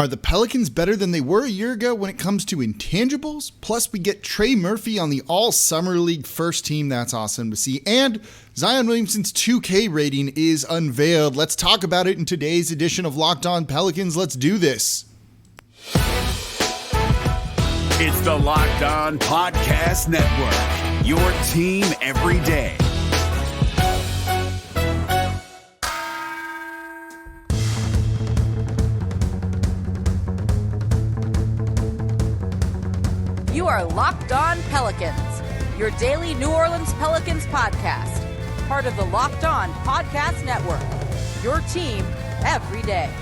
Are the Pelicans better than they were a year ago when it comes to intangibles? Plus, we get Trey Murphy on the All-Summer League first team. That's awesome to see. And Zion Williamson's 2K rating is unveiled. Let's talk about it in today's edition of Locked On Pelicans. Let's do this. It's the Locked On Podcast Network, your team every day. You are Locked On Pelicans, your daily New Orleans Pelicans podcast. Part of the Locked On Podcast Network, your team every day.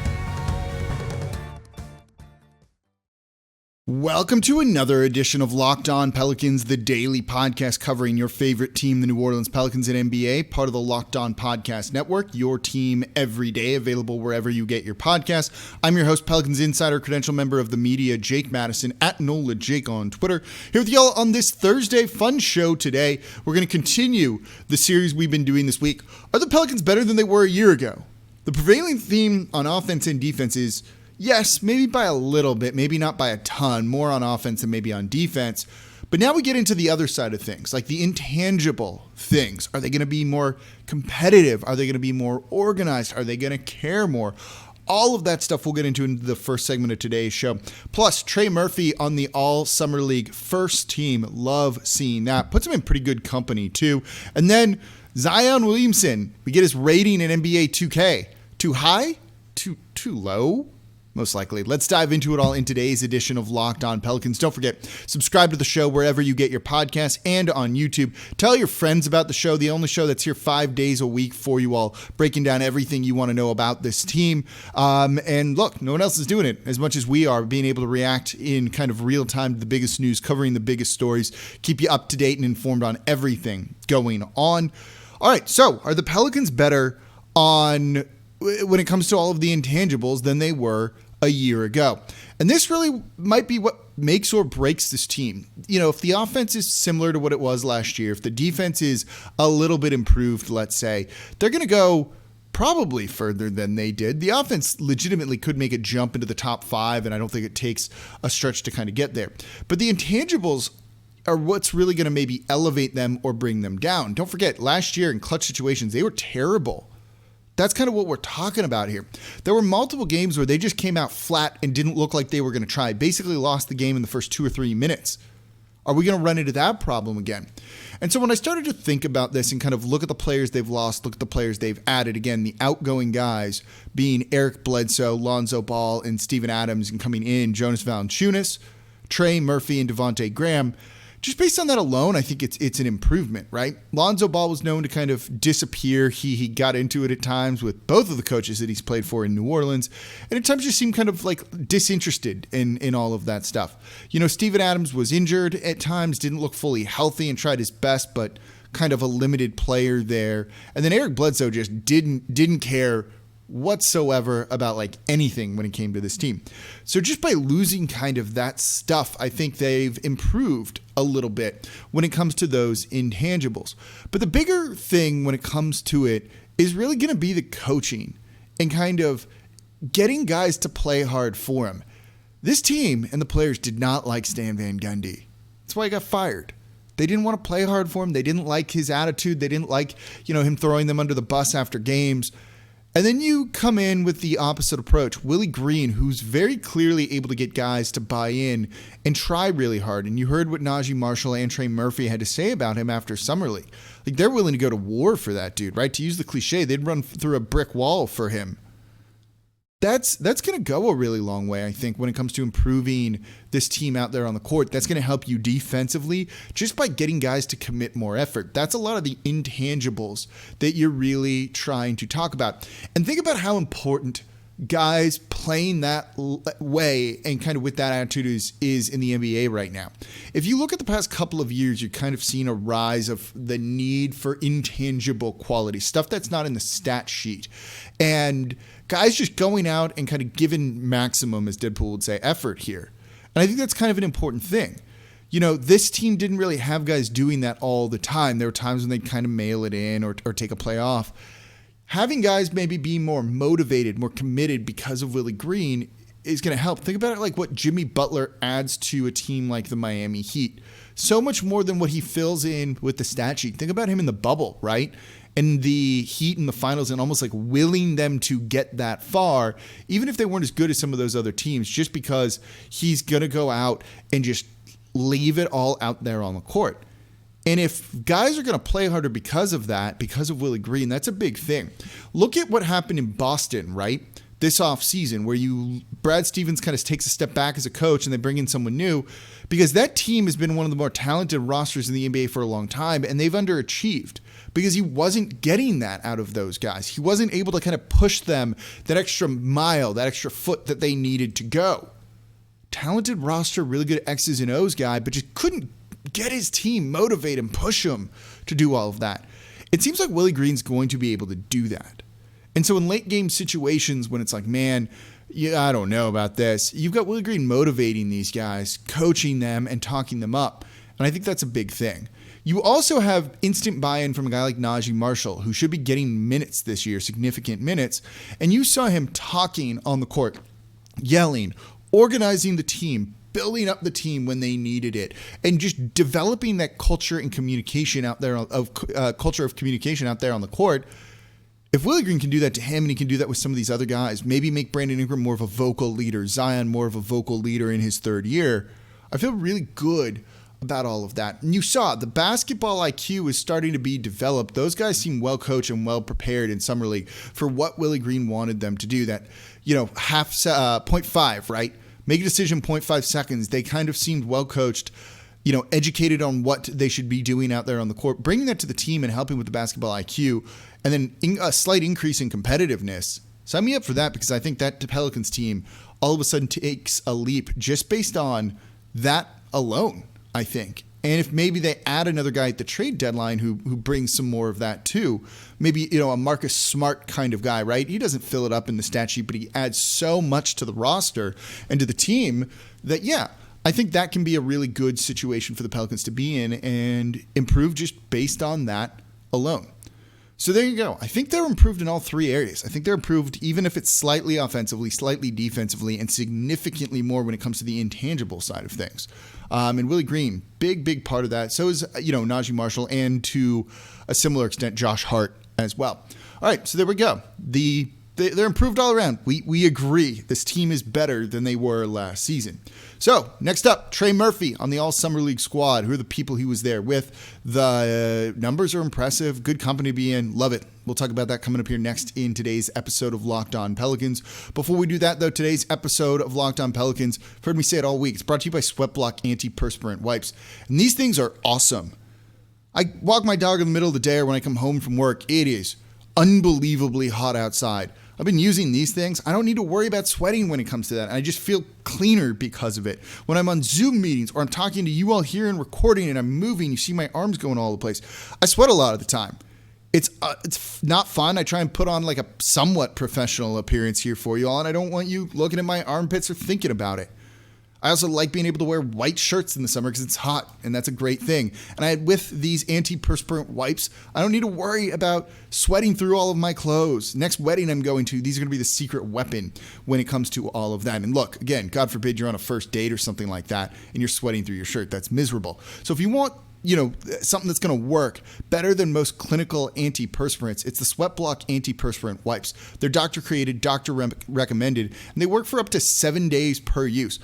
Welcome to another edition of Locked On Pelicans, the daily podcast covering your favorite team, the New Orleans Pelicans and NBA, part of the Locked On Podcast Network, your team every day, available wherever you get your podcasts. I'm your host, Pelicans Insider, credential member of the media, Jake Madison, at NOLA Jake on Twitter. Here with y'all on this Thursday fun show today. We're going to continue the series we've been doing this week. Are the Pelicans better than they were a year ago? The prevailing theme on offense and defense is yes, maybe by a little bit, maybe not by a ton, more on offense and maybe on defense. But now we get into the other side of things, like the intangible things. Are they going to be more competitive? Are they going to be more organized? Are they going to care more? All of that stuff we'll get into in the first segment of today's show. Plus, Trey Murphy on the All-Summer League first team. Love seeing that. Puts him in pretty good company, too. And then Zion Williamson. We get his rating in NBA 2K. Too high? Too low? Most likely. Let's dive into it all in today's edition of Locked On Pelicans. Don't forget, subscribe to the show wherever you get your podcasts and on YouTube. Tell your friends about the show, the only show that's here 5 days a week for you all, breaking down everything you want to know about this team. And look, no one else is doing it as much as we are, being able to react in kind of real time to the biggest news, covering the biggest stories, keep you up to date and informed on everything going on. All right, so are the Pelicans better when it comes to all of the intangibles than they were a year ago? And this really might be what makes or breaks this team. You know, if the offense is similar to what it was last year, if the defense is a little bit improved, let's say, they're going to go probably further than they did. The offense legitimately could make a jump into the top five, and I don't think it takes a stretch to kind of get there. But the intangibles are what's really going to maybe elevate them or bring them down. Don't forget, last year in clutch situations, they were terrible. That's kind of what we're talking about here. There were multiple games where they just came out flat and didn't look like they were going to try. Basically lost the game in the first 2 or 3 minutes. Are we going to run into that problem again? And so when I started to think about this and kind of look at the players they've lost, look at the players they've added, again, the outgoing guys being Eric Bledsoe, Lonzo Ball, and Steven Adams, and coming in Jonas Valanciunas, Trey Murphy, and Devontae Graham. Just based on that alone, I think it's an improvement, right? Lonzo Ball was known to kind of disappear. He got into it at times with both of the coaches that he's played for in New Orleans, and at times just seemed kind of like disinterested in all of that stuff. You know, Steven Adams was injured at times, didn't look fully healthy and tried his best, but kind of a limited player there. And then Eric Bledsoe just didn't care whatsoever about like anything when it came to this team. So just by losing kind of that stuff, I think they've improved a little bit when it comes to those intangibles. But the bigger thing when it comes to it is really going to be the coaching and kind of getting guys to play hard for him. This team and the players did not like Stan Van Gundy. That's why he got fired. They didn't want to play hard for him. They didn't like his attitude. They didn't like, him throwing them under the bus after games. And then you come in with the opposite approach. Willie Green, who's very clearly able to get guys to buy in and try really hard. And you heard what Najee Marshall and Trey Murphy had to say about him after Summer League. Like, they're willing to go to war for that dude, right? To use the cliche, they'd run through a brick wall for him. That's going to go a really long way, I think, when it comes to improving this team out there on the court. That's going to help you defensively just by getting guys to commit more effort. That's a lot of the intangibles that you're really trying to talk about. And think about how important guys playing that way and kind of with that attitude is in the NBA right now. If you look at the past couple of years, you've kind of seen a rise of the need for intangible quality, stuff that's not in the stat sheet. And guys just going out and kind of giving maximum, as Deadpool would say, effort here. And I think that's kind of an important thing. This team didn't really have guys doing that all the time. There were times when they'd kind of mail it in or take a play off. Having guys maybe be more motivated, more committed because of Willie Green is going to help. Think about it like what Jimmy Butler adds to a team like the Miami Heat. So much more than what he fills in with the stat sheet. Think about him in the bubble, right? And the Heat in the finals, and almost like willing them to get that far, even if they weren't as good as some of those other teams, just because he's going to go out and just leave it all out there on the court. And if guys are going to play harder because of that, because of Willie Green, that's a big thing. Look at what happened in Boston, right? This offseason, where Brad Stevens kind of takes a step back as a coach and they bring in someone new, because that team has been one of the more talented rosters in the NBA for a long time, and they've underachieved because he wasn't getting that out of those guys. He wasn't able to kind of push them that extra mile, that extra foot that they needed to go. Talented roster, really good X's and O's guy, but just couldn't get his team, motivate him, push him to do all of that. It seems like Willie Green's going to be able to do that. And so in late game situations when it's like, man, I don't know about this, you've got Willie Green motivating these guys, coaching them and talking them up. And I think that's a big thing. You also have instant buy-in from a guy like Najee Marshall, who should be getting minutes this year, significant minutes. And you saw him talking on the court, yelling, organizing the team, building up the team when they needed it, and just developing that culture and communication out there culture of communication out there on the court. If Willie Green can do that to him, and he can do that with some of these other guys, maybe make Brandon Ingram more of a vocal leader, Zion more of a vocal leader in his third year, I feel really good about all of that. And you saw the basketball IQ is starting to be developed. Those guys seem well coached and well prepared in summer league for what Willie Green wanted them to do. That, 0.5, right? Make a decision 0.5 seconds. They kind of seemed well coached, educated on what they should be doing out there on the court, bringing that to the team and helping with the basketball IQ, and then a slight increase in competitiveness. Sign me up for that, because I think that Pelicans team all of a sudden takes a leap just based on that alone, I think. And if maybe they add another guy at the trade deadline who brings some more of that too, maybe, a Marcus Smart kind of guy, right? He doesn't fill it up in the stat sheet, but he adds so much to the roster and to the team that, I think that can be a really good situation for the Pelicans to be in and improve just based on that alone. So there you go. I think they're improved in all three areas. I think they're improved even if it's slightly offensively, slightly defensively, and significantly more when it comes to the intangible side of things. And Willie Green, big part of that. So is, Najee Marshall, and to a similar extent, Josh Hart as well. All right, so there we go. They're improved all around. We agree this team is better than they were last season. So next up, Trey Murphy on the All-Summer League squad. Who are the people he was there with? The numbers are impressive. Good company to be in. Love it. We'll talk about that coming up here next in today's episode of Locked On Pelicans. Before we do that, though, today's episode of Locked On Pelicans, you've heard me say it all week, it's brought to you by SweatBlock Antiperspirant Wipes. And these things are awesome. I walk my dog in the middle of the day, or when I come home from work, it is unbelievably hot outside. I've been using these things. I don't need to worry about sweating when it comes to that. And I just feel cleaner because of it. When I'm on Zoom meetings or I'm talking to you all here and recording and I'm moving, you see my arms going all over the place. I sweat a lot of the time. It's not fun. I try and put on like a somewhat professional appearance here for you all, and I don't want you looking at my armpits or thinking about it. I also like being able to wear white shirts in the summer because it's hot, and that's a great thing. And with these antiperspirant wipes, I don't need to worry about sweating through all of my clothes. Next wedding I'm going to, these are going to be the secret weapon when it comes to all of that. And look, again, God forbid you're on a first date or something like that, and you're sweating through your shirt. That's miserable. So if you want something that's going to work better than most clinical antiperspirants, it's the SweatBlock Antiperspirant Wipes. They're doctor created, doctor recommended, and they work for up to 7 days per use.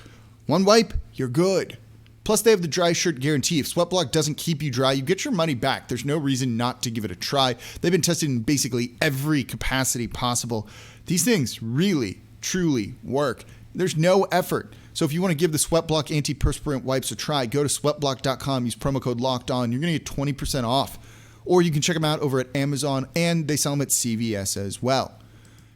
One wipe, you're good. Plus, they have the dry shirt guarantee. If SweatBlock doesn't keep you dry, you get your money back. There's no reason not to give it a try. They've been tested in basically every capacity possible. These things really, truly work. There's no effort. So if you want to give the SweatBlock Antiperspirant Wipes a try, go to sweatblock.com, use promo code LOCKEDON. You're going to get 20% off. Or you can check them out over at Amazon, and they sell them at CVS as well.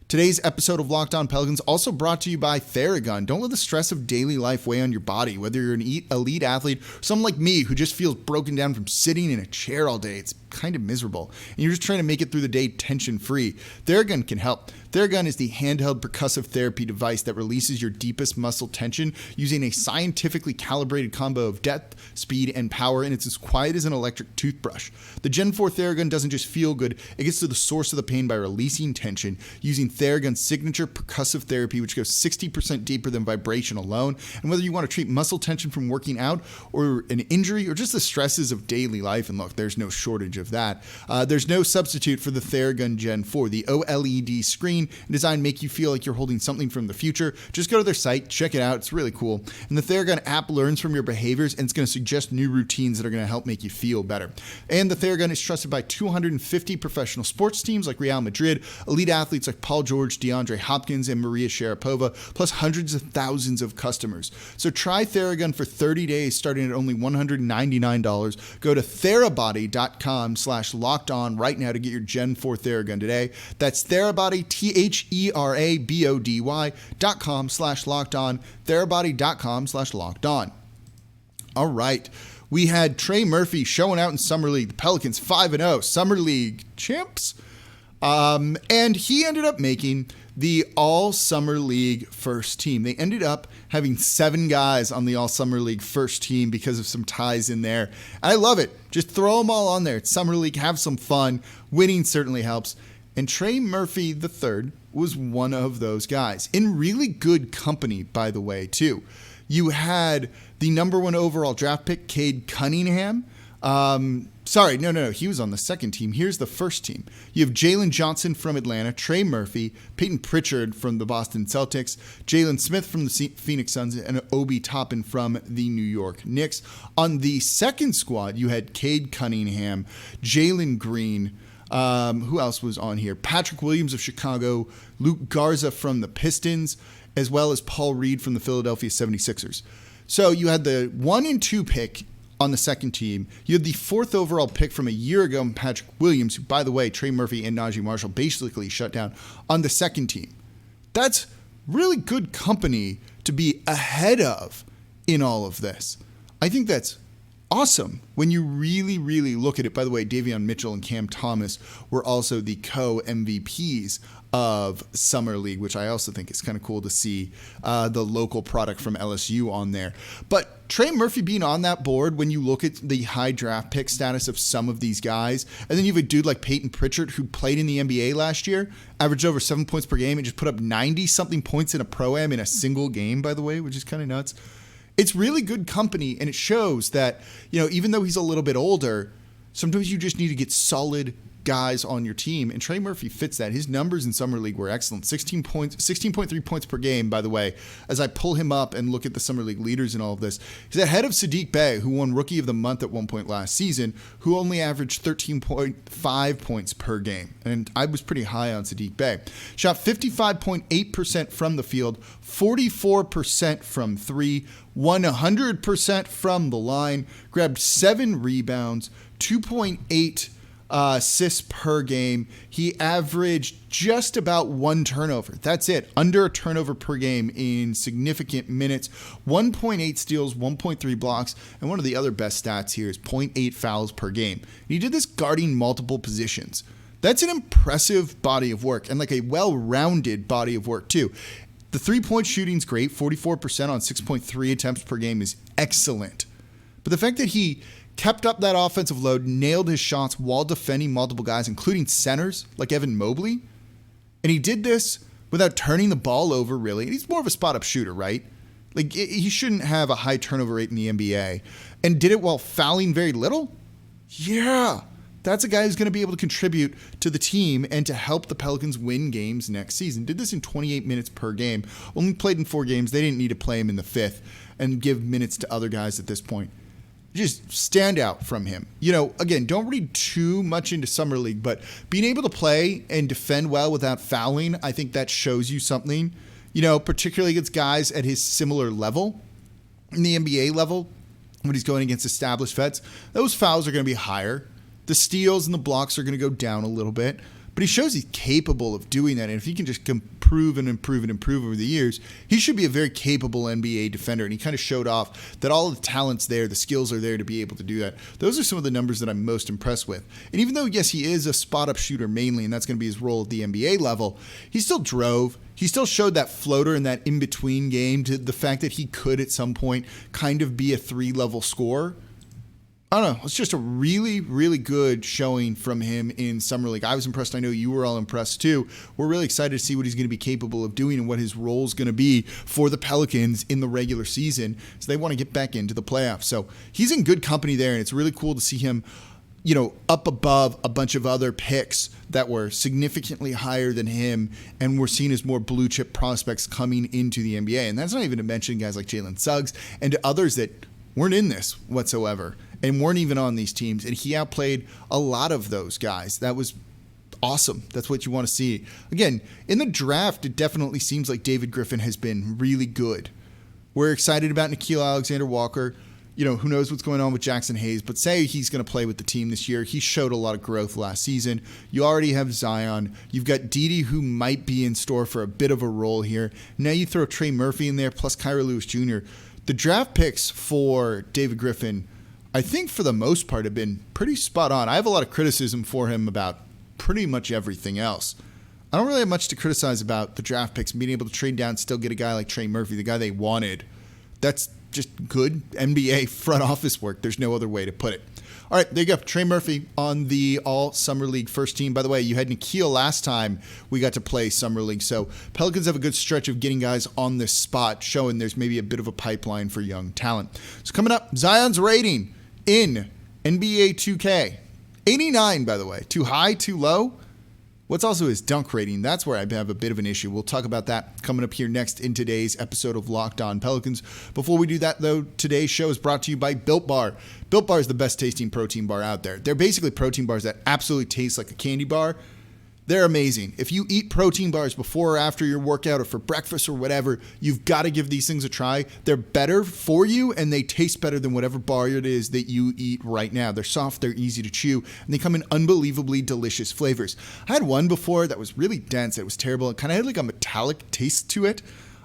Today's episode of Locked On Pelicans also brought to you by Theragun. Don't let the stress of daily life weigh on your body, whether you're an elite athlete or someone like me who just feels broken down from sitting in a chair all day. It's kind of miserable, and you're just trying to make it through the day tension-free. Theragun can help. Theragun is the handheld percussive therapy device that releases your deepest muscle tension using a scientifically calibrated combo of depth, speed, and power, and it's as quiet as an electric toothbrush. The Gen 4 Theragun doesn't just feel good, it gets to the source of the pain by releasing tension using Theragun signature percussive therapy, which goes 60% deeper than vibration alone. And whether you want to treat muscle tension from working out or an injury or just the stresses of daily life, and look, there's no shortage of that, there's no substitute for the Theragun Gen 4. The OLED screen and design make you feel like you're holding something from the future. Just go to their site, check it out. It's really cool. And the Theragun app learns from your behaviors, and it's going to suggest new routines that are going to help make you feel better. And the Theragun is trusted by 250 professional sports teams like Real Madrid, elite athletes like Paul George, DeAndre Hopkins, and Maria Sharapova, plus hundreds of thousands of customers. So try Theragun for 30 days starting at only $199. Go to therabody.com/lockedon right now to get your Gen 4 Theragun today. That's Therabody, THERABODY.com/lockedon, therabody.com/lockedon. All right. We had Trey Murphy showing out in Summer League. The Pelicans 5-0, Summer League champs. And he ended up making the All-Summer League first team. They ended up having 7 guys on the All-Summer League first team because of some ties in there. And I love it. Just throw them all on there. It's Summer League. Have some fun. Winning certainly helps. And Trey Murphy III was one of those guys. In really good company, by the way, too. You had the number 1 overall draft pick, Cade Cunningham. No. He was on the second team. Here's the first team. You have Jalen Johnson from Atlanta, Trey Murphy, Peyton Pritchard from the Boston Celtics, Jalen Smith from the Phoenix Suns, and Obi Toppin from the New York Knicks. On the second squad, you had Cade Cunningham, Jalen Green. Who else was on here? Patrick Williams of Chicago, Luke Garza from the Pistons, as well as Paul Reed from the Philadelphia 76ers. So you had the 1 and 2 pick on the second team. You had the 4th overall pick from a year ago, Patrick Williams, who, by the way, Trey Murphy and Najee Marshall basically shut down on the second team. That's really good company to be ahead of in all of this. I think that's awesome when you really, really look at it. By the way, Davion Mitchell and Cam Thomas were also the co-MVPs of Summer League, which I also think is kind of cool to see the local product from LSU on there. But Trey Murphy being on that board, when you look at the high draft pick status of some of these guys, and then you have a dude like Peyton Pritchard who played in the NBA last year, averaged over 7 points per game, and just put up 90-something points in a Pro-Am in a single game, by the way, which is kind of nuts. It's really good company, and it shows that, even though he's a little bit older, sometimes you just need to get solid guys on your team, and Trey Murphy fits that. His numbers in Summer League were excellent. 16.3 points per game, by the way. As I pull him up and look at the Summer League leaders and all of this, he's ahead of Sadiq Bey, who won Rookie of the Month at one point last season, who only averaged 13.5 points per game. And I was pretty high on Sadiq Bey. Shot 55.8% from the field, 44% from 3, 100% from the line, grabbed 7 rebounds, 2.8 assists per game. He averaged just about 1 turnover. That's it. Under a turnover per game in significant minutes. 1.8 steals, 1.3 blocks, and one of the other best stats here is 0.8 fouls per game. And he did this guarding multiple positions. That's an impressive body of work, and like a well-rounded body of work too. The 3-point shooting's great. 44% on 6.3 attempts per game is excellent. But the fact that he kept up that offensive load, nailed his shots while defending multiple guys, including centers like Evan Mobley. And he did this without turning the ball over, really. And he's more of a spot-up shooter, right? Like, he shouldn't have a high turnover rate in the NBA. And did it while fouling very little? Yeah. That's a guy who's going to be able to contribute to the team and to help the Pelicans win games next season. Did this in 28 minutes per game. Only played in 4 games. They didn't need to play him in the 5th and give minutes to other guys at this point. Just stand out from him. Again, don't read too much into Summer League, but being able to play and defend well without fouling, I think that shows you something, particularly against guys at his similar level, in the NBA level, when he's going against established vets. Those fouls are going to be higher. The steals and the blocks are going to go down a little bit, but he shows he's capable of doing that. And if he can just improve over the years, he should be a very capable NBA defender. And he kind of showed off that all of the talent's there, the skills are there to be able to do that. Those are some of the numbers that I'm most impressed with. And even though, yes, he is a spot-up shooter mainly, and that's going to be his role at the NBA level, he still drove. He still showed that floater in that in-between game, to the fact that he could at some point kind of be a 3-level scorer. I don't know. It's just a really, really good showing from him in Summer League. I was impressed. I know you were all impressed too. We're really excited to see what he's going to be capable of doing and what his role is going to be for the Pelicans in the regular season. So they want to get back into the playoffs. So he's in good company there, and it's really cool to see him, up above a bunch of other picks that were significantly higher than him, and we're seen as more blue chip prospects coming into the NBA. And that's not even to mention guys like Jalen Suggs and others that weren't in this whatsoever and weren't even on these teams, and he outplayed a lot of those guys. That was awesome. That's what you want to see. Again, in the draft, it definitely seems like David Griffin has been really good. We're excited about Nickeil Alexander-Walker. Who knows what's going on with Jackson Hayes, but say he's going to play with the team this year. He showed a lot of growth last season. You already have Zion. You've got Dede, who might be in store for a bit of a role here. Now you throw Trey Murphy in there, plus Kyra Lewis Jr. The draft picks for David Griffin, I think for the most part, have been pretty spot on. I have a lot of criticism for him about pretty much everything else. I don't really have much to criticize about the draft picks, being able to trade down and still get a guy like Trey Murphy, the guy they wanted. That's just good NBA front office work. There's no other way to put it. All right, there you go. Trey Murphy on the All-Summer League first team. By the way, you had Nickeil last time we got to play Summer League. So Pelicans have a good stretch of getting guys on this spot, showing there's maybe a bit of a pipeline for young talent. So coming up, Zion's rating in NBA 2K. 89, by the way. Too high, too low? What's also his dunk rating? That's where I have a bit of an issue. We'll talk about that coming up here next in today's episode of Locked On Pelicans. Before we do that, though, today's show is brought to you by Built Bar. Built Bar is the best tasting protein bar out there. They're basically protein bars that absolutely taste like a candy bar. They're amazing. If you eat protein bars before or after your workout or for breakfast or whatever, you've got to give these things a try. They're better for you, and they taste better than whatever bar it is that you eat right now. They're soft, they're easy to chew, and they come in unbelievably delicious flavors. I had one before that was really dense. It was terrible. It kind of had like a metallic taste to it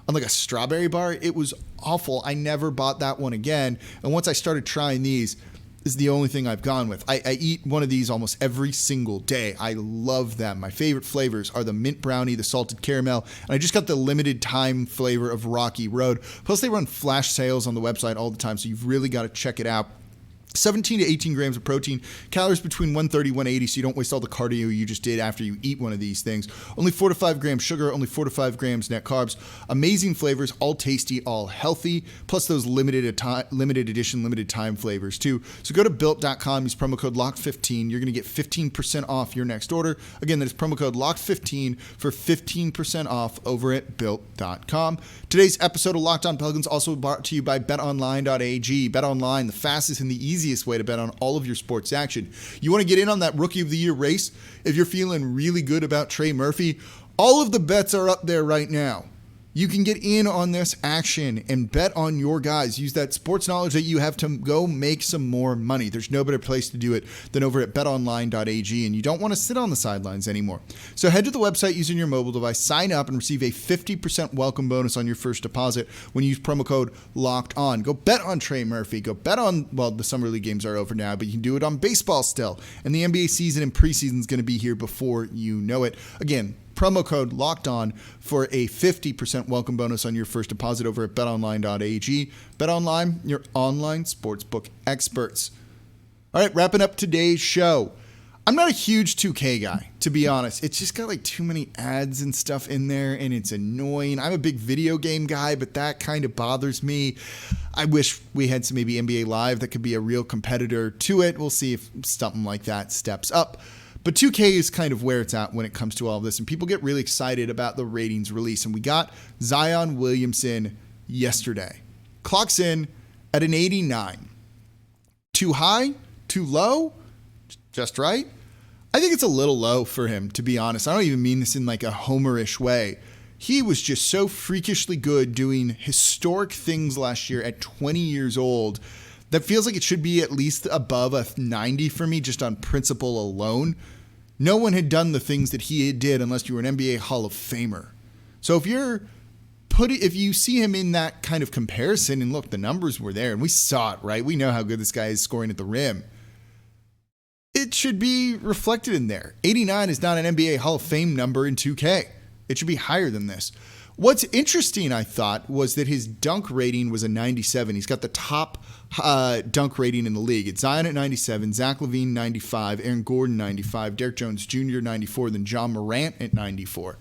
on like a strawberry bar. It was awful. I never bought that one again. And once I started trying these, is the only thing I've gone with. I eat one of these almost every single day. I love them. My favorite flavors are the mint brownie, the salted caramel, and I just got the limited time flavor of Rocky Road. Plus, they run flash sales on the website all the time, so you've really got to check it out. 17 to 18 grams of protein, calories between 130 and 180, so you don't waste all the cardio you just did after you eat one of these things. Only 4 to 5 grams sugar, only 4 to 5 grams net carbs. Amazing flavors, all tasty, all healthy, plus those limited edition, limited time flavors too. So go to built.com, use promo code LOCKED15. You're going to get 15% off your next order. Again, that is promo code LOCKED15 for 15% off over at built.com. Today's episode of Locked On Pelicans also brought to you by BetOnline.ag. BetOnline, the fastest and the easiest way to bet on all of your sports action. You want to get in on that Rookie of the Year race? If you're feeling really good about Trey Murphy, all of the bets are up there right now. You can get in on this action and bet on your guys. Use that sports knowledge that you have to go make some more money. There's no better place to do it than over at betonline.ag, and you don't want to sit on the sidelines anymore. So head to the website using your mobile device, sign up, and receive a 50% welcome bonus on your first deposit when you use promo code LOCKEDON. Go bet on Trey Murphy. Go bet on, well, the Summer League games are over now, but you can do it on baseball still. And the NBA season and preseason is going to be here before you know it. Again, promo code Locked On for a 50% welcome bonus on your first deposit over at betonline.ag. BetOnline, your online sportsbook experts. All right, wrapping up today's show. I'm not a huge 2K guy, to be honest. It's just got like too many ads and stuff in there, and it's annoying. I'm a big video game guy, but that kind of bothers me. I wish we had some maybe NBA Live that could be a real competitor to it. We'll see if something like that steps up. But 2K is kind of where it's at when it comes to all of this, and people get really excited about the ratings release. And we got Zion Williamson yesterday. Clocks in at an 89. Too high? Too low? Just right? I think it's a little low for him, to be honest. I don't even mean this in like a homerish way. He was just so freakishly good doing historic things last year at 20 years old. That feels like it should be at least above a 90 for me, just on principle alone. No one had done the things that he did unless you were an NBA Hall of Famer. So if you see him in that kind of comparison, and look, the numbers were there, and we saw it, right? We know how good this guy is scoring at the rim. It should be reflected in there. 89 is not an NBA Hall of Fame number in 2K. It should be higher than this. What's interesting, I thought, was that his dunk rating was a 97. He's got the top dunk rating in the league. It's Zion at 97, Zach LaVine 95, Aaron Gordon 95, Derrick Jones Jr. 94, then John Morant at 94.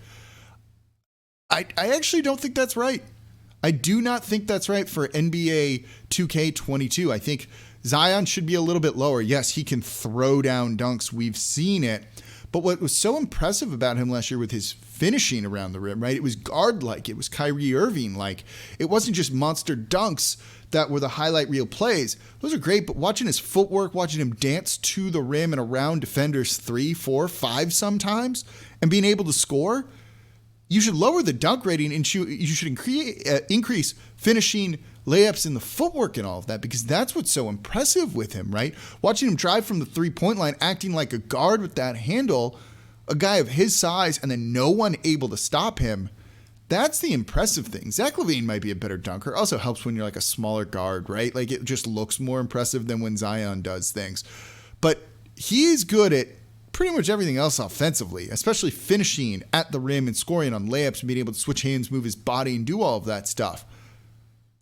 I actually don't think that's right. I do not think that's right for NBA 2K22. I think Zion should be a little bit lower. Yes, he can throw down dunks. We've seen it. But what was so impressive about him last year with his finishing around the rim, right? It was guard-like. It was Kyrie Irving-like. It wasn't just monster dunks that were the highlight reel plays. Those are great, but watching his footwork, watching him dance to the rim and around defenders 3, 4, 5 sometimes, and being able to score, you should lower the dunk rating and you should increase finishing, layups, and the footwork and all of that, because that's what's so impressive with him, right? Watching him drive from the three-point line, acting like a guard with that handle, a guy of his size, and then no one able to stop him. That's the impressive thing. Zach LaVine might be a better dunker. Also helps when you're like a smaller guard, right? Like it just looks more impressive than when Zion does things. But he is good at pretty much everything else offensively, especially finishing at the rim and scoring on layups and being able to switch hands, move his body, and do all of that stuff.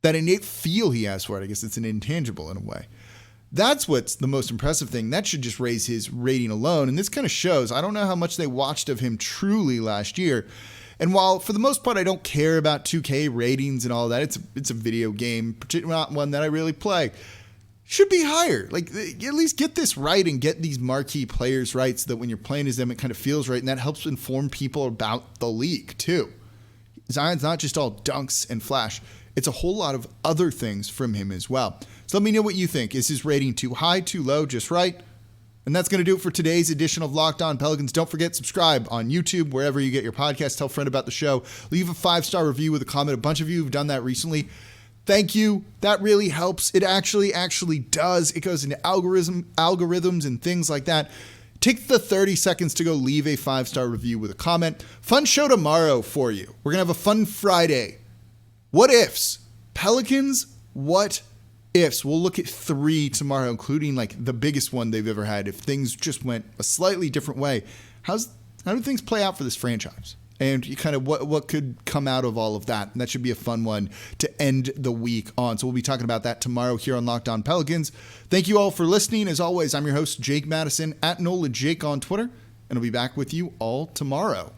That innate feel he has for it, I guess it's an intangible in a way. That's what's the most impressive thing. That should just raise his rating alone. And this kind of shows, I don't know how much they watched of him truly last year. And while for the most part I don't care about 2K ratings and all that, it's a video game, particularly not one that I really play, should be higher. Like, at least get this right and get these marquee players right so that when you're playing as them, it kind of feels right. And that helps inform people about the league too. Zion's not just all dunks and flash. It's a whole lot of other things from him as well. So let me know what you think. Is his rating too high, too low, just right? And that's going to do it for today's edition of Locked On Pelicans. Don't forget, subscribe on YouTube, wherever you get your podcast. Tell a friend about the show. Leave a 5-star review with a comment. A bunch of you have done that recently. Thank you. That really helps. It actually does. It goes into algorithms and things like that. Take the 30 seconds to go leave a 5-star review with a comment. Fun show tomorrow for you. We're going to have a fun Friday. What ifs? Pelicans, what ifs? We'll look at 3 tomorrow, including like the biggest one they've ever had. If things just went a slightly different way, how do things play out for this franchise? And you kind of what could come out of all of that? And that should be a fun one to end the week on. So we'll be talking about that tomorrow here on Locked On Pelicans. Thank you all for listening. As always, I'm your host, Jake Madison, at NOLA Jake on Twitter, and I'll be back with you all tomorrow.